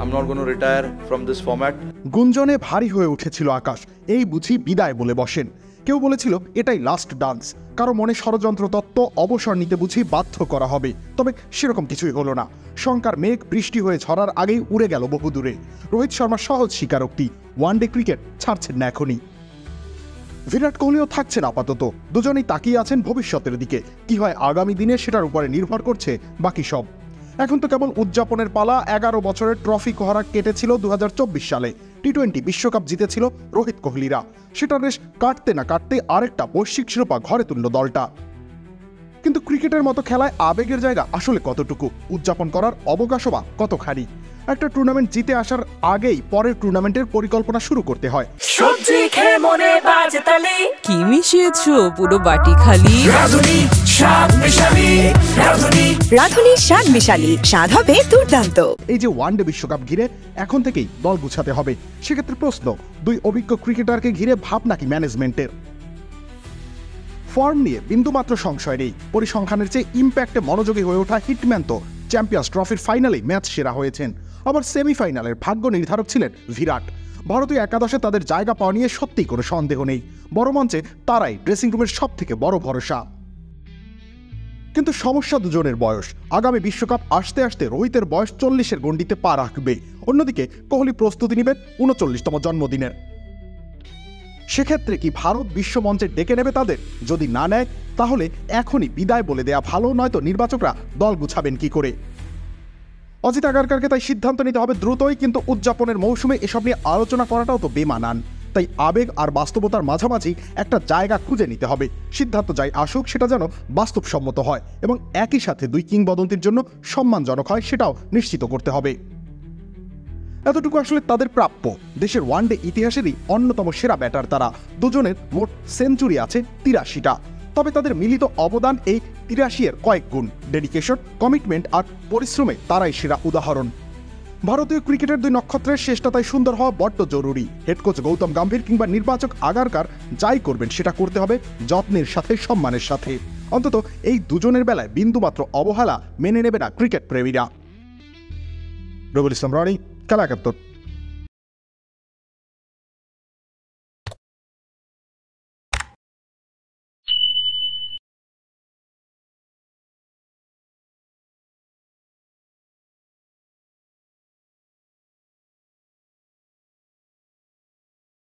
I'm not going to retire from this format. গুঞ্জনে ভারী হয়ে উঠেছিল আকাশ। এই বুঝি বিদায় বলে বসেন। কেউ বলেছিল এটাই লাস্ট ডান্স, কারো মনে ষড়যন্ত্র তত্ত্ব অবসর নিতে বুঝি বাধ্য করা হবে। তবে সেরকম কিছুই হলো না। শঙ্কার মেঘ বৃষ্টি হয়ে ঝরার আগেই উড়ে গেল বহুদূরে। রোহিত শর্মার সহজ স্বীকারোক্তি, ওয়ানডে ক্রিকেট ছাড়ছেন না এখনই। বিরাট কোহলিও থাকছেন আপাতত। দুজনেই তাকিয়ে আছেন ভবিষ্যতের দিকে। কি হয় আগামী দিনে সেটার উপরে নির্ভর করছে বাকি সব। এখন তো কেবল উদযাপনের পালা। 11 বছরের ট্রফি কোহারা কেটেছিল 2024 সালে। টি-20 বিশ্বকাপ জিতেছিল রোহিত কোহলিরা। সেটা রেশ কাটতে না কাটতে আরেকটা বৈশ্বিক শিরোপা ঘরে তুলল দলটা। কিন্তু ক্রিকেটের মতো খেলায় আবেগের জায়গা আসলে কতটুকু, উদযাপন করার অবকাশও বা কতখানি। একটা টুর্নামেন্ট জিতে আসার আগেই পরের টুর্নামেন্টের পরিকল্পনা শুরু করতে হয়। সবজি খেয়ে মনে বাজে তালে, কি মিশিয়েছো পুরো বাটি খালি? রাঁধুনি শাক মিশালি, রাঁধুনি শাক মিশালি, স্বাদ হবে দুর্দান্ত। এই যে ওয়ানডে বিশ্বকাপ ঘিরে এখন থেকেই দল গুছাতে হবে। সেক্ষেত্রে প্রশ্ন, দুই অভিজ্ঞ ক্রিকেটারকে ঘিরে ভাব নাকি ম্যানেজমেন্টের? ফর্ম নিয়ে বিন্দুমাত্র সংশয় নেই। পরিসংখ্যানের চেয়ে ইম্প্যাক্টে মনোযোগী হয়ে ওঠা হিটম্যান তো চ্যাম্পিয়ন্স ট্রফির ফাইনালে ম্যাচ সেরা হয়েছেন। আবার সেমিফাইনালের ভাগ্য নির্ধারক ছিলেন বিরাট। ভারতীয় একাদশে তাদের জায়গা পাওয়া নিয়ে সত্যিই কোনো সন্দেহ নেই। বড় মঞ্চে তারাই ড্রেসিং রুমের সব থেকে বড় ভরসা। কিন্তু সমস্যা দুজনের বয়স। আগামী বিশ্বকাপ আসতে আসতে রোহিতের বয়স 40-এর গণ্ডিতে পা রাখবে। অন্যদিকে কোহলি প্রস্তুতি নেবেন 39তম জন্মদিনের। সেক্ষেত্রে কি ভারত বিশ্বমঞ্চে ডেকে নেবে তাদের? যদি না নেয় তাহলে এখনই বিদায় বলে দেয়া ভালো, নয়তো নির্বাচকরা দল গুছাবেন কি করে? অজিত আগারকারকে তাই সিদ্ধান্ত নিতে হবে দ্রুতই। কিন্তু উদযাপনের মৌসুমে এসব নিয়ে আলোচনা করাটাও তো বেমানান। তাই আবেগ আর বাস্তবতার মাঝামাঝি একটা জায়গা খুঁজে নিতে হবে। সিদ্ধান্ত যাই আসুক সেটা যেন বাস্তবসম্মত হয় এবং একই সাথে দুই কিংবদন্তির জন্য সম্মানজনক হয়, সেটাও নিশ্চিত করতে হবে। এতটুকু আসলে তাদের প্রাপ্য। দেশের ওয়ানডে ইতিহাসেরই অন্যতম সেরা ব্যাটার তারা। দুজনের মোট সেঞ্চুরি আছে 83টা। তবে তাদের মিলিত অবদান এই 83-এর কয়েক গুণ। ডেডিকেশন, কমিটমেন্ট আর পরিশ্রমে তারাই সেরা উদাহরণ। ভারতীয় ক্রিকেটের দুই নক্ষত্রের শেষটা তাই সুন্দর হওয়া বড্ড জরুরি। হেড কোচ গৌতম গম্ভীর কিংবা নির্বাচক আগারকার যাই করবেন সেটা করতে হবে যত্নের সাথে, সম্মানের সাথে। অন্তত এই দুজনের বেলায় বিন্দুমাত্র অবহেলা মেনে নেবে না ক্রিকেট প্রেমীরা। রবিউল ইসলাম রনি, খেলা 71।